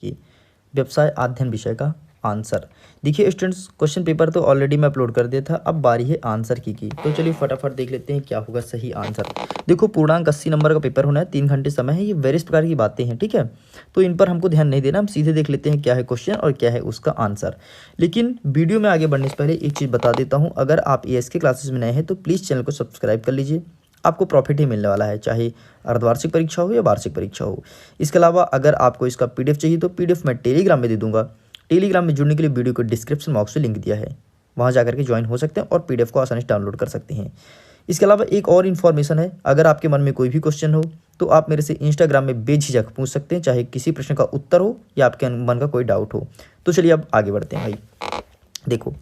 की? व्यवसाय अध्ययन विषय का आंसर। देखिए स्टूडेंट्स, क्वेश्चन पेपर तो ऑलरेडी मैं अपलोड कर दिया था, अब बारी है आंसर की। तो चलिए फटाफट देख लेते हैं क्या होगा सही आंसर। देखो पूर्णांक 80 नंबर का पेपर होना है, 3 घंटे समय है, ये वेरियस प्रकार की बातें हैं, ठीक है। तो इन पर हमको ध्यान नहीं देना, हम सीधे देख लेते हैं क्या है क्वेश्चन और क्या है उसका आंसर। लेकिन वीडियो में आगे बढ़ने से पहले एक चीज़ बता देता हूँ, अगर आप ASK क्लासेस में नए हैं तो प्लीज़ चैनल को सब्सक्राइब कर लीजिए, आपको प्रॉफिट ही मिलने वाला है, चाहे अर्धवार्षिक परीक्षा हो या वार्षिक परीक्षा हो। इसके अलावा अगर आपको इसका PDF चाहिए तो PDF मैं टेलीग्राम में दे दूंगा। टेलीग्राम में जुड़ने के लिए वीडियो को डिस्क्रिप्शन बॉक्स में लिंक दिया है, वहाँ जाकर के ज्वाइन हो सकते हैं और PDF को आसानी से डाउनलोड कर सकते हैं। इसके अलावा एक और इन्फॉर्मेशन है, अगर आपके मन में कोई भी क्वेश्चन हो तो आप मेरे से इंस्टाग्राम में बेझिझक पूछ सकते हैं, चाहे किसी प्रश्न का उत्तर हो या आपके मन का कोई डाउट हो। तो चलिए अब आगे बढ़ते हैं भाई। देखो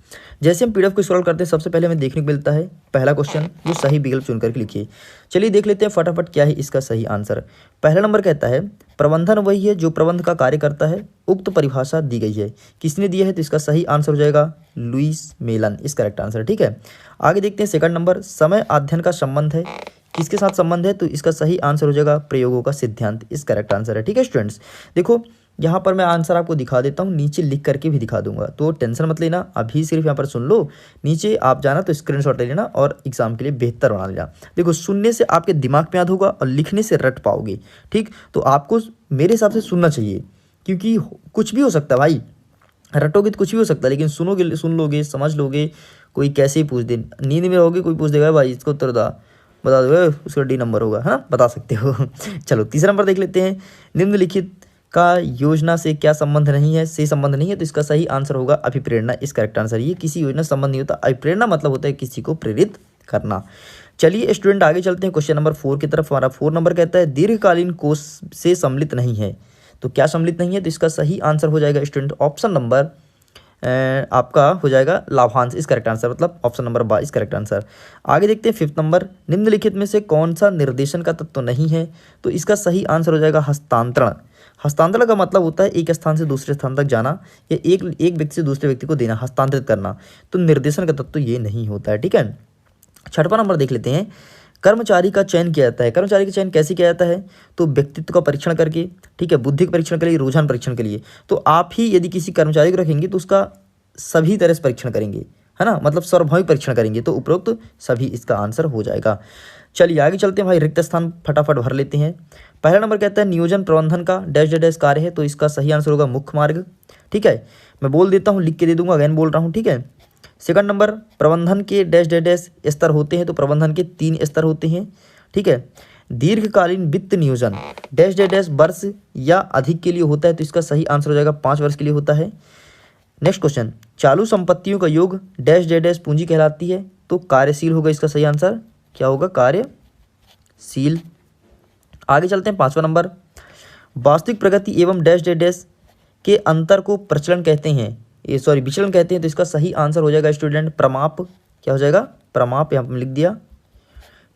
जैसे हम PDF को स्क्रॉल करते हैं, सबसे पहले हमें देखने को मिलता है पहला क्वेश्चन, जो सही विकल्प चुन करके लिखिए। चलिए देख लेते हैं फटाफट क्या है इसका सही आंसर। पहला नंबर कहता है प्रबंधन वही है जो प्रबंध का कार्य करता है, उक्त परिभाषा दी गई है। किसने दिया है? तो इसका सही आंसर हो जाएगा लुईस मेलन, इस करेक्ट आंसर, ठीक है। आगे देखते हैं सेकंड नंबर, समय अध्ययन का संबंध है, किसके साथ संबंध है? तो इसका सही आंसर हो जाएगा प्रयोगों का सिद्धांत, इस करेक्ट आंसर है, ठीक है स्टूडेंट्स। देखो यहाँ पर मैं आंसर आपको दिखा देता हूँ, नीचे लिख करके भी दिखा दूंगा, तो टेंशन मत लेना, अभी सिर्फ यहाँ पर सुन लो, नीचे आप जाना तो स्क्रीनशॉट ले लेना और एग्जाम के लिए बेहतर बना लेना। देखो सुनने से आपके दिमाग में याद होगा और लिखने से रट पाओगे, ठीक। तो आपको मेरे हिसाब से सुनना चाहिए, क्योंकि कुछ भी हो सकता है भाई, रटोगे तो कुछ भी हो सकता है, लेकिन सुन लोगे, समझ लोगे, कोई कैसे ही पूछ दे, नींद में रहोगे, कोई पूछ देगा भाई इसको उत्तर बता दो, उसका D नंबर होगा, है ना, बता सकते हो। चलो तीसरा नंबर देख लेते हैं, निम्नलिखित का योजना से क्या संबंध नहीं है, से संबंध नहीं है, तो इसका सही आंसर होगा अभिप्रेरणा, इस करेक्ट आंसर। ये किसी योजना संबंध नहीं होता, अभिप्रेरणा मतलब होता है किसी को प्रेरित करना। चलिए स्टूडेंट आगे चलते हैं क्वेश्चन नंबर 4 की तरफ। हमारा 4 नंबर कहता है दीर्घकालीन कोष से सम्मिलित नहीं है, तो क्या सम्मिलित नहीं है? तो इसका सही आंसर हो जाएगा स्टूडेंट ऑप्शन नंबर आपका हो जाएगा लाभांश, इस करेक्ट आंसर, मतलब ऑप्शन नंबर 22 करेक्ट आंसर। आगे देखते हैं 5th नंबर, निम्नलिखित में से कौन सा निर्देशन का तत्व नहीं है? तो इसका सही आंसर हो जाएगा हस्तांतरण। हस्तांतरण का मतलब होता है एक स्थान से दूसरे स्थान तक जाना या एक व्यक्ति से दूसरे व्यक्ति को देना, हस्तांतरित करना। तो निर्देशन का तत्व ये नहीं होता है, ठीक है। 6वां नंबर देख लेते हैं, कर्मचारी का चयन किया जाता है। कर्मचारी का चयन कैसे किया जाता है? तो व्यक्तित्व का परीक्षण करके, ठीक है, बुद्धि का परीक्षण के लिए, रुझान परीक्षण के लिए। तो आप ही यदि किसी कर्मचारी को रखेंगे तो उसका सभी तरह से परीक्षण करेंगे, है ना, मतलब सार्वभौमिक परीक्षण करेंगे, तो उपरोक्त सभी इसका आंसर हो जाएगा। चलिए आगे चलते हैं भाई, रिक्त स्थान फटाफट भर लेते हैं। पहला नंबर कहता है नियोजन प्रबंधन का डैश डैश कार्य है, तो इसका सही आंसर होगा मुख्य मार्ग, ठीक है। मैं बोल देता हूँ, लिख के दे दूंगा, अगेन बोल रहा हूँ, ठीक है। सेकंड नंबर, प्रबंधन के डैश डैश डैश स्तर होते हैं, तो प्रबंधन के 3 स्तर होते हैं, ठीक है। दीर्घकालीन वित्त नियोजन डैश डैश डैश वर्ष या अधिक के लिए होता है, तो इसका सही आंसर हो जाएगा 5 वर्ष के लिए होता है। नेक्स्ट क्वेश्चन, चालू संपत्तियों का योग डैश डैश डैश पूंजी कहलाती है, तो कार्यशील होगा, इसका सही आंसर क्या होगा? कार्यशील। आगे चलते हैं 5वां नंबर, वास्तविक प्रगति एवं डैश डैश डैश के अंतर को प्रचलन कहते हैं, विचलन कहते हैं, तो इसका सही आंसर हो जाएगा स्टूडेंट प्रमाप, क्या हो जाएगा? प्रमाप, यहाँ पर लिख दिया।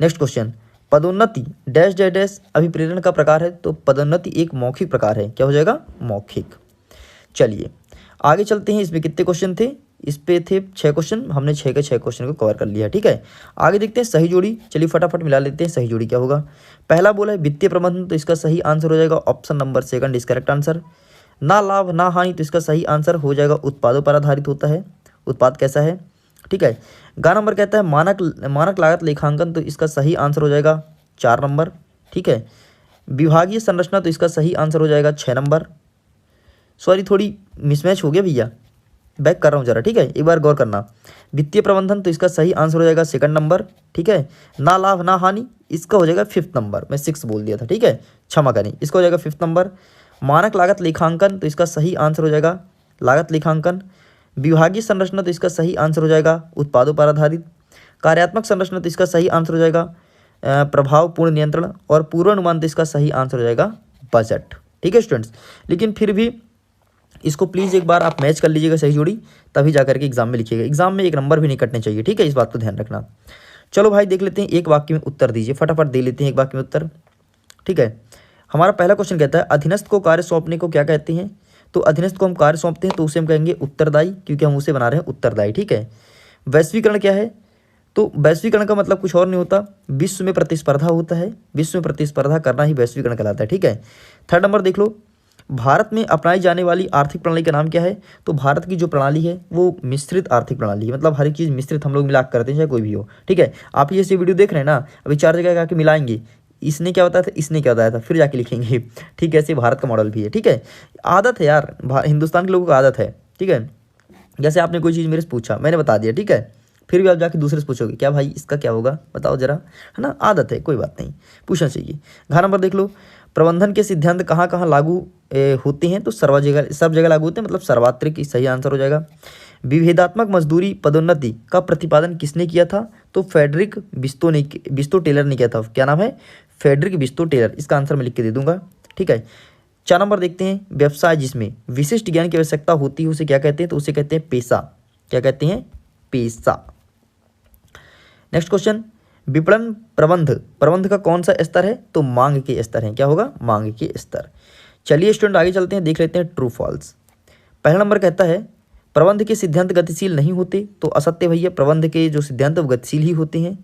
नेक्स्ट क्वेश्चन, पदोन्नति डैश डैश डैश अभिप्रेरण का प्रकार है, तो पदोन्नति एक मौखिक प्रकार है, क्या हो जाएगा? मौखिक। चलिए आगे चलते हैं, इसमें कितने क्वेश्चन थे? इस पे थे 6 क्वेश्चन, हमने 6 के 6 क्वेश्चन को कवर कर लिया, ठीक है। आगे देखते हैं सही जोड़ी, चलिए फटाफट मिला लेते हैं सही जोड़ी क्या होगा। पहला बोला है वित्तीय प्रबंधन, तो इसका सही आंसर हो जाएगा ऑप्शन नंबर 2 इस करेक्ट आंसर। ना लाभ ना हानि, तो इसका सही आंसर हो जाएगा उत्पादों पर आधारित होता है, उत्पाद कैसा है, ठीक है। गा नंबर कहता है मानक लागत लेखांकन, तो इसका सही आंसर हो जाएगा 4 नंबर, ठीक है। विभागीय संरचना, तो इसका सही आंसर हो जाएगा 6 नंबर। सॉरी थोड़ी मिसमैच हो गया भैया, बैक कर रहा हूँ जरा, ठीक है, एक बार गौर करना। वित्तीय प्रबंधन, तो इसका सही आंसर हो जाएगा 2 नंबर, ठीक है। ना लाभ ना हानि, इसका हो जाएगा 5th नंबर, मैं 6 बोल दिया था, ठीक है, क्षमा करें, इसका हो जाएगा 5th नंबर। मानक लागत लेखांकन, तो इसका सही आंसर हो जाएगा लागत लेखांकन। विभागीय संरचना, तो इसका सही आंसर हो जाएगा उत्पादों पर आधारित। कार्यात्मक संरचना, तो इसका सही आंसर हो जाएगा प्रभावपूर्ण नियंत्रण। और पूर्वानुमान, तो इसका सही आंसर हो जाएगा बजट, ठीक है स्टूडेंट्स। लेकिन फिर भी इसको प्लीज़ एक बार आप मैच कर लीजिएगा सही जोड़ी, तभी जाकर के एग्जाम में लिखिएगा। एग्जाम में 1 नंबर भी नहीं कटने चाहिए, ठीक है, इस बात को ध्यान रखना। चलो भाई देख लेते हैं, एक वाक्य में उत्तर दीजिए, फटाफट दे लेते हैं एक वाक्य में उत्तर, ठीक है। हमारा पहला क्वेश्चन कहता है अधीनस्थ को कार्य सौंपने को क्या कहते हैं? तो अधीनस्थ को हम कार्य सौंपते हैं तो उसे हम कहेंगे उत्तरदायी, क्योंकि हम उसे बना रहे हैं उत्तरदायी, ठीक है। वैश्वीकरण क्या है? तो वैश्वीकरण का मतलब कुछ और नहीं होता, विश्व में प्रतिस्पर्धा होता है, विश्व में प्रतिस्पर्धा करना ही वैश्वीकरण कहलाता है, ठीक है। 3rd नंबर देख लो, भारत में अपनाई जाने वाली आर्थिक प्रणाली का नाम क्या है? तो भारत की जो प्रणाली है वो मिश्रित आर्थिक प्रणाली है, मतलब हर एक चीज़ मिश्रित हम लोग मिला करते हैं, चाहे कोई भी हो। ठीक है, आप ये वीडियो देख रहे हैं ना, अभी 4 जगह आके मिलाएंगे, इसने क्या बताया था, इसने क्या बताया था, फिर जाके लिखेंगे। ठीक है, ऐसे भारत का मॉडल भी है। ठीक है, आदत है यार, हिंदुस्तान के लोगों को आदत है। ठीक है, जैसे आपने कोई चीज़ मेरे से पूछा, मैंने बता दिया, ठीक है, फिर भी आप जाके दूसरे से पूछोगे, क्या भाई इसका क्या होगा बताओ जरा, है ना, आदत है, कोई बात नहीं, पूछना चाहिए। घ नंबर देख लो, प्रबंधन के सिद्धांत कहाँ कहाँ लागू होते हैं? तो सब जगह लागू होते हैं, मतलब सर्वात्रिक सही आंसर हो जाएगा। विभेदात्मक मजदूरी पदोन्नति का प्रतिपादन किसने किया था? तो फेडरिक बिस्तो टेलर ने किया था। क्या नाम है? फेडरिक बिस्तो टेलर। इसका आंसर मैं लिख के दे दूंगा। ठीक है, 4 नंबर देखते हैं, व्यवसाय जिसमें विशिष्ट ज्ञान की आवश्यकता होती है उसे क्या कहते हैं? तो उसे कहते हैं पेशा। क्या कहते हैं? पेशा। नेक्स्ट क्वेश्चन, विपणन प्रबंध का कौन सा स्तर है? तो मांग के स्तर है। क्या होगा? मांग के स्तर। चलिए स्टूडेंट आगे चलते हैं, देख लेते हैं ट्रू फॉल्स। पहला नंबर कहता है प्रबंध के सिद्धांत गतिशील नहीं होते, तो असत्य भैया, प्रबंध के जो सिद्धांत वो गतिशील ही होते हैं।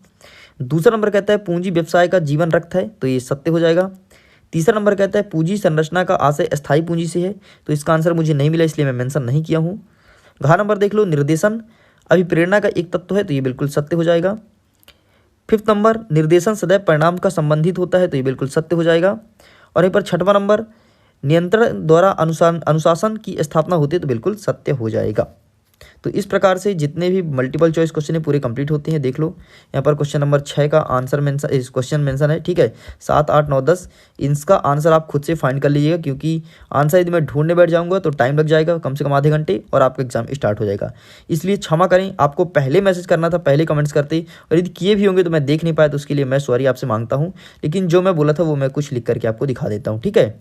दूसरा नंबर कहता है पूंजी व्यवसाय का जीवन रक्त है, तो ये सत्य हो जाएगा। तीसरा नंबर कहता है पूंजी संरचना का आशय स्थायी पूंजी से है, तो इसका आंसर मुझे नहीं मिला, इसलिए मैं मेंशन नहीं किया हूँ। घ नंबर देख लो, निर्देशन अभिप्रेरणा का एक तत्व है, तो ये बिल्कुल सत्य हो जाएगा। फिफ्थ नंबर, निर्देशन सदैव परिणाम का संबंधित होता है, तो ये बिल्कुल सत्य हो जाएगा। और यहीं पर छठवां नंबर, नियंत्रण द्वारा अनुशासन की स्थापना होती है, तो बिल्कुल सत्य हो जाएगा। तो इस प्रकार से जितने भी मल्टीपल चॉइस क्वेश्चन है पूरे कंप्लीट होते हैं। देख लो यहाँ पर क्वेश्चन नंबर 6 का आंसर मेंशन, इस क्वेश्चन मेंशन है। ठीक है, 7, 8, 9, 10 इसका आंसर आप खुद से फाइंड कर लीजिएगा, क्योंकि आंसर यदि मैं ढूंढने बैठ जाऊंगा तो टाइम लग जाएगा, कम से कम आधे घंटे, और आपका एग्जाम स्टार्ट हो जाएगा। इसलिए क्षमा करें, आपको पहले मैसेज करना था, पहले कमेंट्स करते, और यदि किए भी होंगे तो मैं देख नहीं पाया, तो उसके लिए मैं सॉरी आपसे मांगता हूँ। लेकिन जो मैं बोला था वो मैं कुछ लिख करके आपको दिखा देता हूँ। ठीक है,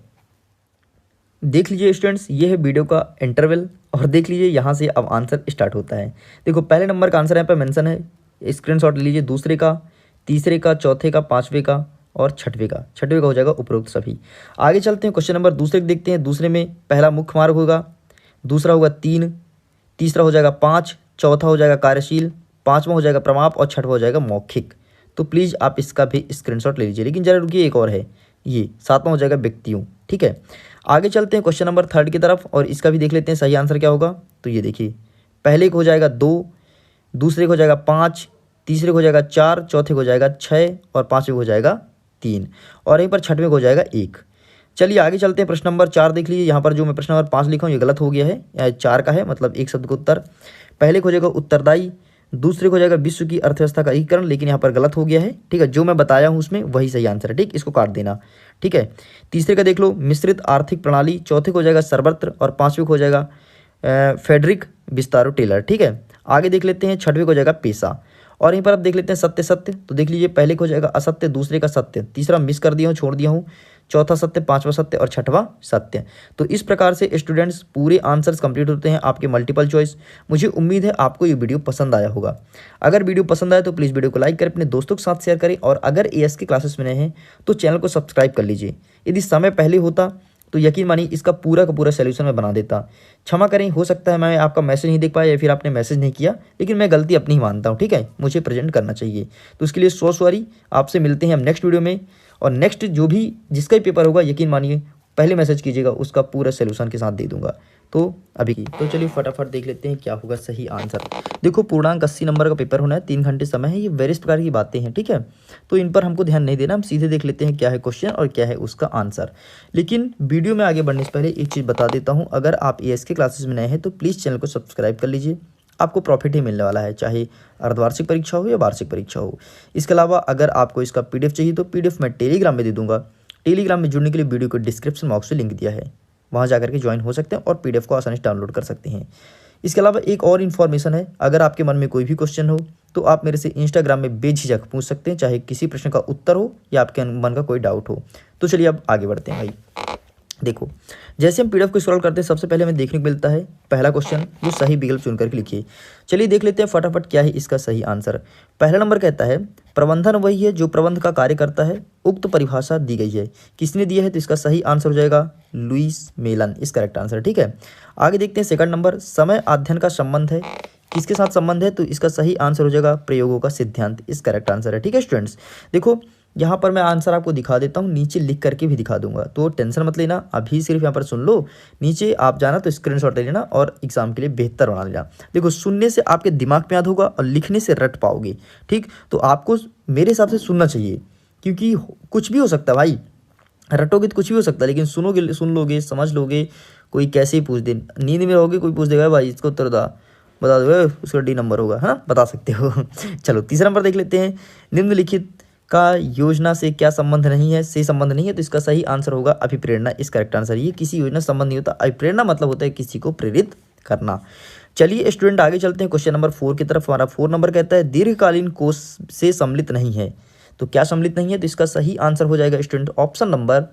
देख लीजिए स्टूडेंट्स, ये है वीडियो का इंटरवल, और देख लीजिए यहाँ से अब आंसर स्टार्ट होता है। देखो पहले नंबर का आंसर यहाँ पर मेंशन है, स्क्रीनशॉट ले लीजिए। दूसरे का, तीसरे का, चौथे का, पाँचवें का और छठवें का हो जाएगा उपरोक्त सभी। आगे चलते हैं, क्वेश्चन नंबर दूसरे देखते हैं। दूसरे में पहला मुख्य मार्ग होगा, दूसरा होगा 3, तीसरा हो जाएगा 5, चौथा हो जाएगा कार्यशील, पाँचवा हो जाएगा प्रमाप और छठवा हो जाएगा मौखिक। तो प्लीज़ आप इसका भी स्क्रीनशॉट ले लीजिए। लेकिन जरा रुकिए, एक और है, ये सातवां हो जाएगा व्यक्तियों। ठीक है, आगे चलते हैं क्वेश्चन नंबर 3 की तरफ, और इसका भी देख लेते हैं सही आंसर क्या होगा। तो ये देखिए, पहले को हो जाएगा 2, दूसरे को हो जाएगा 5, तीसरे को हो जाएगा 4, चौथे को हो जाएगा 6 और पाँचवें को हो जाएगा 3, और यहीं पर छठवें को हो जाएगा 1। चलिए आगे चलते हैं, प्रश्न नंबर 4 देख लीजिए। यहाँ पर जो मैं प्रश्न नंबर 5 लिखा हूँ ये गलत हो गया है, या 4 का है, मतलब एक शब्द का उत्तर। पहले को हो जाएगा उत्तरदायी, दूसरे को हो जाएगा विश्व की अर्थव्यवस्था का एकीकरण, लेकिन यहाँ पर गलत हो गया है। ठीक है, जो मैं बताया हूँ उसमें वही सही आंसर है। ठीक, इसको काट देना। ठीक है, तीसरे का देख लो मिश्रित आर्थिक प्रणाली, चौथे को हो जाएगा सर्वत्र, और पाँचवें को हो जाएगा फेडरिक बिस्तारो टेलर। ठीक है, आगे देख लेते हैं, छठवें को हो जाएगा पेशा, और यहीं पर आप देख लेते हैं सत्य सत्य। तो देख लीजिए, पहले को हो जाएगा असत्य, दूसरे का सत्य, तीसरा मिस कर दिया हूँ, छोड़ दिया हूँ, चौथा सत्य, पांचवा सत्य और छठवां सत्य। तो इस प्रकार से स्टूडेंट्स पूरे आंसर्स कंप्लीट होते हैं आपके मल्टीपल चॉइस। मुझे उम्मीद है आपको ये वीडियो पसंद आया होगा। अगर वीडियो पसंद आए तो प्लीज़ वीडियो को लाइक करें, अपने दोस्तों के साथ शेयर करें, और अगर एएस की क्लासेस में नए हैं तो चैनल को सब्सक्राइब कर लीजिए। यदि समय पहले होता तो यकीन मानिए इसका पूरा का पूरा सोल्यूशन मैं बना देता। क्षमा करें, हो सकता है मैं आपका मैसेज नहीं देख पाया या फिर आपने मैसेज नहीं किया, लेकिन मैं गलती अपनी ही मानता हूँ। ठीक है, मुझे प्रेजेंट करना चाहिए, तो उसके लिए सॉरी। आपसे मिलते हैं हम नेक्स्ट वीडियो में, और नेक्स्ट जो भी जिसका भी पेपर होगा यकीन मानिए पहले मैसेज कीजिएगा, उसका पूरा सोल्यूशन के साथ दे दूंगा। तो अभी की तो चलिए फटाफट देख लेते हैं क्या होगा सही आंसर। देखो पूर्णांक 80 नंबर का पेपर होना है, 3 घंटे समय है, ये वेरियस प्रकार की बातें हैं। ठीक है, तो इन पर हमको ध्यान नहीं देना, हम सीधे देख लेते हैं क्या है क्वेश्चन और क्या है उसका आंसर। लेकिन वीडियो में आगे बढ़ने से पहले एक चीज़ बता देता हूँ, अगर आप एएस के क्लासेस में नए हैं तो प्लीज़ चैनल को सब्सक्राइब कर लीजिए, आपको प्रॉफिट ही मिलने वाला है, चाहे अर्धवार्षिक परीक्षा हो या वार्षिक परीक्षा हो। इसके अलावा अगर आपको इसका पीडीएफ चाहिए तो पीडीएफ मैं टेलीग्राम में दे दूंगा। टेलीग्राम में जुड़ने के लिए वीडियो को डिस्क्रिप्शन बॉक्स में लिंक दिया है, वहाँ जाकर के ज्वाइन हो सकते हैं और पीडीएफ को आसानी से डाउनलोड कर सकते हैं। इसके अलावा एक और इन्फॉर्मेशन है, अगर आपके मन में कोई भी क्वेश्चन हो तो आप मेरे से इंस्टाग्राम में बेझिझक पूछ सकते हैं, चाहे किसी प्रश्न का उत्तर हो या आपके मन का कोई डाउट हो। तो चलिए अब आगे बढ़ते हैं भाई। देखो जैसे हम पीडीएफ को स्क्रॉल करते हैं सबसे पहले हमें देखने को मिलता है पहला क्वेश्चन, जो सही विकल्प चुन करके लिखिए। चलिए देख लेते हैं फटाफट क्या है इसका सही आंसर। पहला नंबर कहता है प्रबंधन वही है जो प्रबंध का कार्य करता है, उक्त परिभाषा दी गई है। किसने दिया है? तो इसका सही आंसर हो जाएगा लुईस मेलन, इस करेक्ट आंसर। ठीक है, आगे देखते हैं सेकंड नंबर, समय अध्ययन का संबंध है, किसके साथ संबंध है? तो इसका सही आंसर हो जाएगा प्रयोगों का सिद्धांत, इस करेक्ट आंसर है। ठीक है स्टूडेंट्स, देखो यहाँ पर मैं आंसर आपको दिखा देता हूँ, नीचे लिख करके भी दिखा दूंगा, तो टेंशन मत लेना, अभी सिर्फ यहाँ पर सुन लो, नीचे आप जाना तो स्क्रीनशॉट ले लेना और एग्जाम के लिए बेहतर बना लेना। देखो सुनने से आपके दिमाग में याद होगा और लिखने से रट पाओगे, ठीक। तो आपको मेरे हिसाब से सुनना चाहिए, क्योंकि कुछ भी हो सकता है भाई, रटोगे तो कुछ भी हो सकता है, लेकिन सुनोगे, सुन लोगे, समझ लोगे, कोई कैसे ही पूछ दे, नींद में रहोगे कोई पूछ देगा भाई इसको उत्तर बता दो, उसका डी नंबर होगा, है ना, बता सकते हो। चलो तीसरा नंबर देख लेते हैं, निम्नलिखित का योजना से क्या संबंध नहीं है, से संबंध नहीं है, तो इसका सही आंसर होगा अभिप्रेरणा। इस करेक्ट आंसर, ये किसी योजना से संबंध नहीं होता, अभिप्रेरणा मतलब होता है किसी को प्रेरित करना। चलिए स्टूडेंट आगे चलते हैं क्वेश्चन नंबर 4 की तरफ। हमारा 4 नंबर कहता है दीर्घकालीन कोष से सम्मिलित नहीं है, तो क्या सम्मिलित नहीं है, तो इसका सही आंसर हो जाएगा स्टूडेंट ऑप्शन नंबर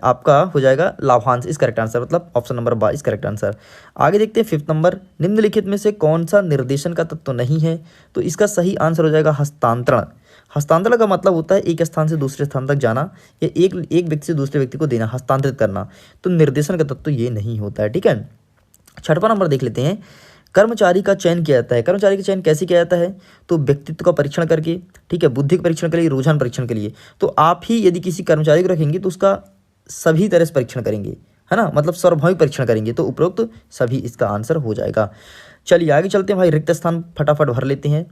आपका हो जाएगा लाभांश, इस करेक्ट आंसर, मतलब ऑप्शन नंबर 22 करेक्ट आंसर। आगे देखते हैं 5th नंबर, निम्नलिखित में से कौन सा निर्देशन का तत्व नहीं है, तो इसका सही आंसर हो जाएगा हस्तांतरण। हस्तांतरण का मतलब होता है एक स्थान से दूसरे स्थान तक जाना या एक व्यक्ति से दूसरे व्यक्ति को देना, हस्तांतरित करना, तो निर्देशन का तत्व ये नहीं होता है, ठीक है। 6वां नंबर देख लेते हैं, कर्मचारी का चयन किया जाता है, कर्मचारी का चयन कैसे किया जाता है, तो व्यक्तित्व का परीक्षण करके, ठीक है, बुद्धि के परीक्षण के लिए, रुझान परीक्षण के लिए। तो आप ही यदि किसी कर्मचारी को रखेंगे तो उसका सभी तरह से परीक्षण करेंगे, है ना, मतलब सार्वभौमिक परीक्षण करेंगे, तो उपरोक्त सभी इसका आंसर हो जाएगा। चलिए आगे चलते हैं भाई, रिक्त स्थान फटाफट भर लेते हैं।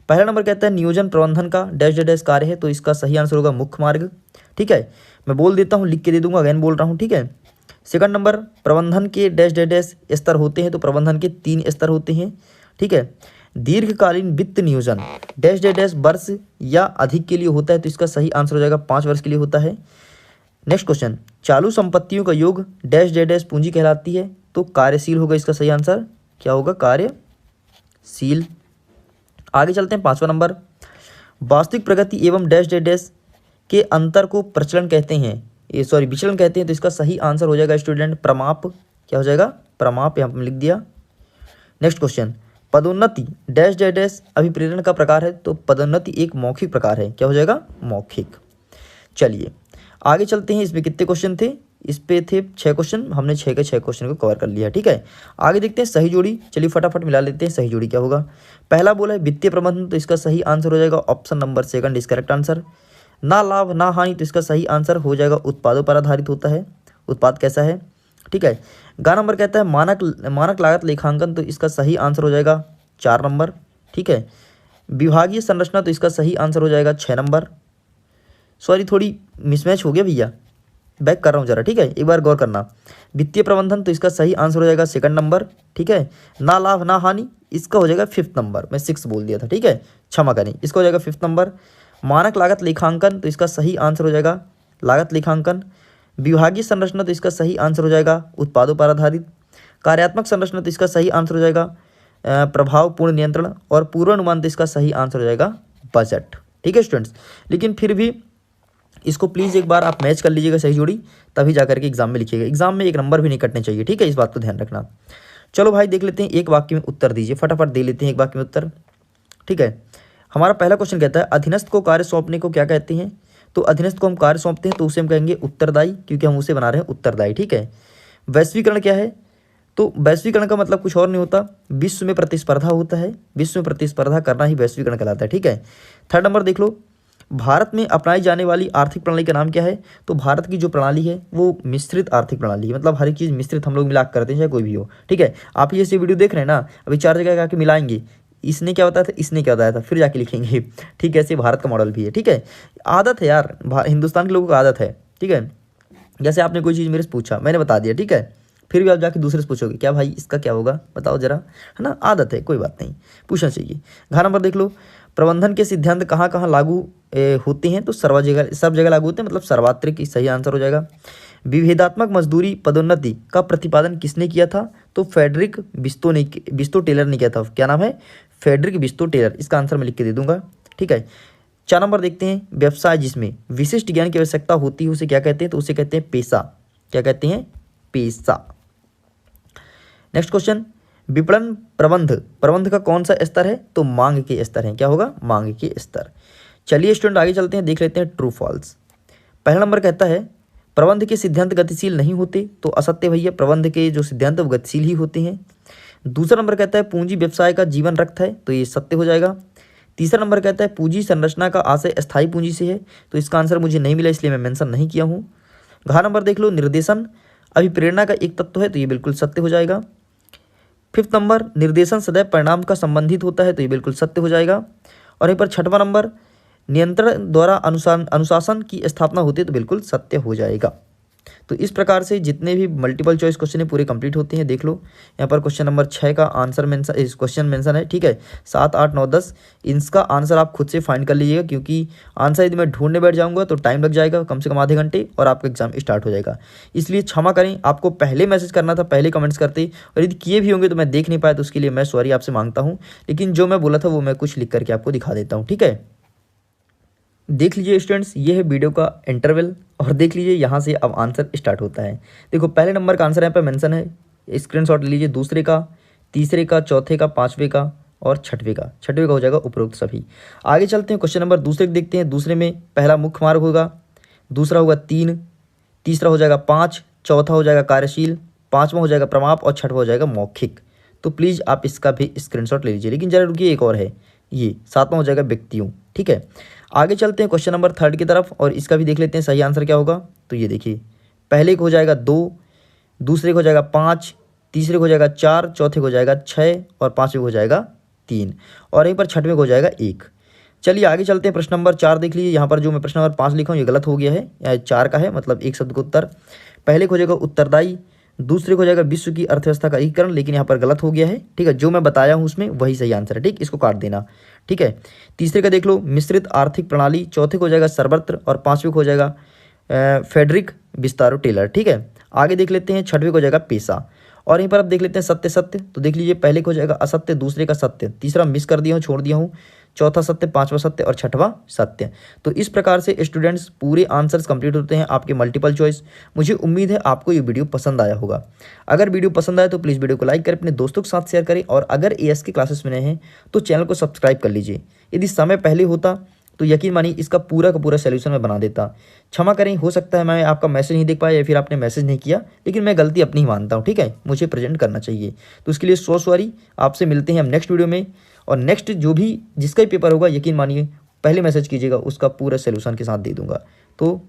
पहला नंबर कहता है नियोजन प्रबंधन का डैश डैश कार्य है, तो इसका सही आंसर होगा मुख्य मार्ग, ठीक है, मैं बोल देता हूँ, लिख के दे दूंगा, अगेन बोल रहा हूँ, ठीक है। सेकंड नंबर, प्रबंधन के डैश डैश डैश स्तर होते हैं, तो प्रबंधन के 3 स्तर होते हैं, ठीक है। दीर्घकालीन वित्त नियोजन डैश डैश डैश वर्ष या अधिक के लिए होता है, तो इसका सही आंसर हो जाएगा 5 वर्ष के लिए होता है। नेक्स्ट क्वेश्चन, चालू संपत्तियों का योग डैश डैश डैश पूंजी कहलाती है, तो कार्यशील होगा, इसका सही आंसर क्या होगा, कार्यशील। आगे चलते हैं 5वां नंबर, वास्तविक प्रगति एवं डैश डैश डैश के अंतर को प्रचलन कहते हैं, विचलन कहते हैं, तो इसका सही आंसर हो जाएगा स्टूडेंट प्रमाप, क्या हो जाएगा, प्रमाप, यहाँ पर लिख दिया। नेक्स्ट क्वेश्चन, पदोन्नति डैश डैश डैश अभिप्रेरण का प्रकार है, तो पदोन्नति एक मौखिक प्रकार है, क्या हो जाएगा, मौखिक। चलिए आगे चलते हैं, इसमें कितने क्वेश्चन थे, इस पे थे 6 क्वेश्चन, हमने 6 के 6 क्वेश्चन को कवर कर लिया, ठीक है। आगे देखते हैं सही जोड़ी, चलिए फटाफट मिला लेते हैं, सही जोड़ी क्या होगा। पहला बोला है वित्तीय प्रबंधन, तो इसका सही आंसर हो जाएगा ऑप्शन नंबर 2 इस करेक्ट आंसर। ना लाभ ना हानि, तो इसका सही आंसर हो जाएगा उत्पादों पर आधारित होता है, उत्पाद कैसा है, ठीक है। गा नंबर कहता है मानक लागत लेखांकन, तो इसका सही आंसर हो जाएगा 4 नंबर, ठीक है। विभागीय संरचना, तो इसका सही आंसर हो जाएगा 6 नंबर। सॉरी थोड़ी मिसमैच हो गया भैया, बैक कर रहा हूँ जरा, ठीक है, एक बार गौर करना। वित्तीय प्रबंधन, तो इसका सही आंसर हो जाएगा 2nd नंबर, ठीक है। ना लाभ ना हानि, इसका हो जाएगा 5th नंबर, मैं 6 बोल दिया था, ठीक है, क्षमा करें, इसका हो जाएगा 5th नंबर। मानक लागत लेखांकन, तो इसका सही आंसर हो जाएगा लागत लेखांकन। विभागीय संरचना, तो इसका सही आंसर हो जाएगा उत्पादों पर आधारित। कार्यात्मक संरचना, तो इसका सही आंसर हो जाएगा प्रभावपूर्ण नियंत्रण। और पूर्वानुमान, तो इसका सही आंसर हो जाएगा बजट, ठीक है स्टूडेंट्स। लेकिन फिर भी इसको प्लीज़ एक बार आप मैच कर लीजिएगा सही जोड़ी, तभी जा करके एग्जाम में लिखिएगा, एग्जाम में 1 नंबर भी नहीं कटने चाहिए, ठीक है, इस बात को ध्यान रखना। चलो भाई देख लेते हैं, एक वाक्य में उत्तर दीजिए, फटाफट दे लेते हैं एक वाक्य में उत्तर, ठीक है। हमारा पहला क्वेश्चन कहता है अधीनस्थ को कार्य सौंपने को क्या कहते हैं, तो अधीनस्थ को हम कार्य सौंपते हैं तो उसे हम कहेंगे उत्तरदायी, क्योंकि हम उसे बना रहे हैं उत्तरदायी, ठीक है। वैश्वीकरण क्या है, तो वैश्वीकरण का मतलब कुछ और नहीं होता, विश्व में प्रतिस्पर्धा होता है, विश्व में प्रतिस्पर्धा करना ही वैश्वीकरण कहलाता है, ठीक है। 3rd नंबर देख लो, भारत में अपनाई जाने वाली आर्थिक प्रणाली का नाम क्या है, तो भारत की जो प्रणाली है वो मिश्रित आर्थिक प्रणाली है, मतलब हर एक चीज़ मिश्रित हम लोग मिला करते हैं, चाहे कोई भी हो, ठीक है। आप ये वीडियो देख रहे हैं ना, अभी 4 जगह आके मिलाएंगे, इसने क्या बताया था, इसने क्या बताया था, फिर जाके लिखेंगे, ठीक है। ऐसे भारत का मॉडल भी है, ठीक है, आदत है यार, हिंदुस्तान के लोगों को आदत है, ठीक है। जैसे आपने कोई चीज़ मेरे से पूछा, मैंने बता दिया, ठीक है, फिर भी आप जाके दूसरे से पूछोगे क्या भाई इसका क्या होगा बताओ जरा, है ना, आदत है, कोई बात नहीं, पूछना चाहिए। घ नंबर देख लो, प्रबंधन के सिद्धांत कहाँ कहाँ लागू होते हैं, तो सब जगह लागू होते हैं, मतलब सर्वात्रिक सही आंसर हो जाएगा। विभेदात्मक मजदूरी पदोन्नति का प्रतिपादन किसने किया था, तो फेडरिक बिस्तो टेलर ने किया था, क्या नाम है, फेडरिक बिस्तो टेलर, इसका आंसर मैं लिख के दे दूंगा, ठीक है। 4 नंबर देखते हैं, व्यवसाय जिसमें विशिष्ट ज्ञान की आवश्यकता होती है उसे क्या कहते हैं, तो उसे कहते हैं पेशा, क्या कहते हैं, पेशा। नेक्स्ट क्वेश्चन, विपणन प्रबंध का कौन सा स्तर है, तो मांग के स्तर है, क्या होगा, मांग के स्तर। चलिए स्टूडेंट आगे चलते हैं, देख लेते हैं ट्रू फॉल्स। पहला नंबर कहता है प्रबंध के सिद्धांत गतिशील नहीं होते, तो असत्य भैया, प्रबंध के जो सिद्धांत वो गतिशील ही होते हैं। दूसरा नंबर कहता है पूंजी व्यवसाय का जीवन रक्त है, तो ये सत्य हो जाएगा। तीसरा नंबर कहता है पूंजी संरचना का आशय स्थायी पूंजी से है, तो इसका आंसर मुझे नहीं मिला इसलिए मैं मेंशन नहीं किया हूँ। घ नंबर देख लो, निर्देशन अभिप्रेरणा का एक तत्व है, तो ये बिल्कुल सत्य हो जाएगा। फिफ्थ नंबर, निर्देशन सदैव परिणाम का संबंधित होता है, तो ये बिल्कुल सत्य हो जाएगा। और यहीं पर छठवां नंबर, नियंत्रण द्वारा अनुशासन की स्थापना होती है, तो बिल्कुल सत्य हो जाएगा। तो इस प्रकार से जितने भी मल्टीपल चॉइस क्वेश्चन है पूरे कंप्लीट होते हैं। देख लो यहाँ पर क्वेश्चन नंबर 6 का आंसर मेंशन, इस क्वेश्चन मेंशन है, ठीक है। 7, 8, 9, 10 इसका आंसर आप खुद से फाइंड कर लीजिएगा, क्योंकि आंसर यदि मैं ढूंढने बैठ जाऊंगा तो टाइम लग जाएगा कम से कम आधे घंटे और आपका एग्जाम स्टार्ट हो जाएगा। इसलिए क्षमा करें, आपको पहले मैसेज करना था, पहले कमेंट्स करते, और यदि किए भी होंगे तो मैं देख नहीं पाया, तो उसके लिए मैं सॉरी आपसे मांगता हूँ। लेकिन जो मैं बोला था वो मैं कुछ लिख करके आपको दिखा देता हूँ, ठीक है। देख लीजिए स्टूडेंट्स, ये है वीडियो का इंटरवल, और देख लीजिए यहाँ से अब आंसर स्टार्ट होता है। देखो पहले नंबर का आंसर यहाँ पर मेंशन है, स्क्रीनशॉट ले लीजिए। दूसरे का, तीसरे का, चौथे का, पाँचवें का और छठवें का हो जाएगा उपरोक्त सभी। आगे चलते हैं, क्वेश्चन नंबर दूसरे देखते हैं। दूसरे में पहला मुख्य मार्ग होगा, दूसरा होगा 3, तीसरा हो जाएगा 5, चौथा हो जाएगा कार्यशील, पाँचवा हो जाएगा प्रमाप और छठवा हो जाएगा मौखिक। तो प्लीज़ आप इसका भी स्क्रीनशॉट ले लीजिए। लेकिन जरा रुकिए, एक और है, ये सातवां हो जाएगा व्यक्तियों, ठीक है। आगे चलते हैं क्वेश्चन नंबर 3 की तरफ, और इसका भी देख लेते हैं सही आंसर क्या होगा। तो ये देखिए, पहले को हो जाएगा 2, दूसरे को हो जाएगा 5, तीसरे को हो जाएगा 4, चौथे को हो जाएगा 6 और पाँचवें को हो जाएगा 3, और यहीं पर छठवें को हो जाएगा 1। चलिए आगे चलते हैं, प्रश्न नंबर 4 देख लीजिए। यहाँ पर जो मैं प्रश्न नंबर 5 लिखा हूँ ये गलत हो गया है, यहाँ 4 का है, मतलब एक शब्द का उत्तर। पहले को हो जाएगा उत्तरदायी, दूसरे को हो जाएगा विश्व की अर्थव्यवस्था का एकीकरण, लेकिन यहाँ पर गलत हो गया है, ठीक है। जो मैं बताया हूँ उसमें वही सही आंसर है, ठीक, इसको काट देना, ठीक है। तीसरे का देख लो, मिश्रित आर्थिक प्रणाली, चौथे को हो जाएगा सर्वत्र और पाँचवें को हो जाएगा फेडरिक विस्तारो टेलर, ठीक है। आगे देख लेते हैं, छठवें को हो जाएगा पेशा, और यहीं पर आप देख लेते हैं सत्य सत्य। तो देख लीजिए, पहले को हो जाएगा असत्य, दूसरे का सत्य, तीसरा मिस कर दिया हूँ, छोड़ दिया हूँ, चौथा सत्य, पांचवा सत्य और छठवां सत्य। तो इस प्रकार से स्टूडेंट्स पूरे आंसर्स कंप्लीट होते हैं आपके मल्टीपल चॉइस। मुझे उम्मीद है आपको ये वीडियो पसंद आया होगा। अगर वीडियो पसंद आए तो प्लीज़ वीडियो को लाइक करें, अपने दोस्तों के साथ शेयर करें, और अगर एएस की क्लासेस में नए हैं तो चैनल को सब्सक्राइब कर लीजिए। यदि समय पहले होता तो यकीन मानिए इसका पूरा का पूरा सोल्यूशन मैं बना देता। क्षमा करें, हो सकता है मैं आपका मैसेज नहीं देख पाया या फिर आपने मैसेज नहीं किया, लेकिन मैं गलती अपनी ही मानता हूँ, ठीक है। मुझे प्रेजेंट करना चाहिए, तो उसके लिए सॉरी। आपसे मिलते हैं हम नेक्स्ट वीडियो में, और नेक्स्ट जो भी जिसका भी पेपर होगा यकीन मानिए पहले मैसेज कीजिएगा, उसका पूरा सोल्यूशन के साथ दे दूंगा। तो